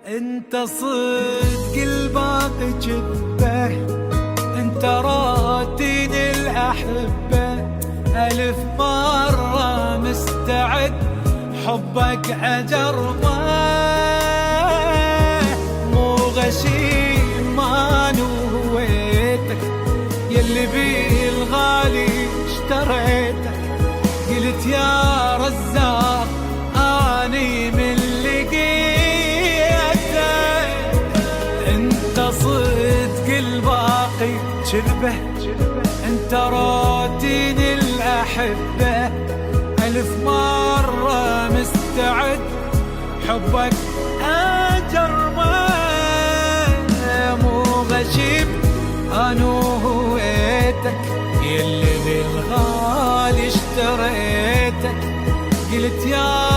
انت صدق الباقي جذبه، انت راتين الأحبة، ألف مرة مستعد حبك أجربه. مو غشيم ما نويتك يلي بالغالي اشتريتك، قلت يا رزاق اني من لقيتك. انت صدق الباقي جذبه، انت راتين الأحبة، ألف مرة مستعد حبك أجربه. مو غشيم أنويتك يلي بالغالي اشتريتك، قلت يا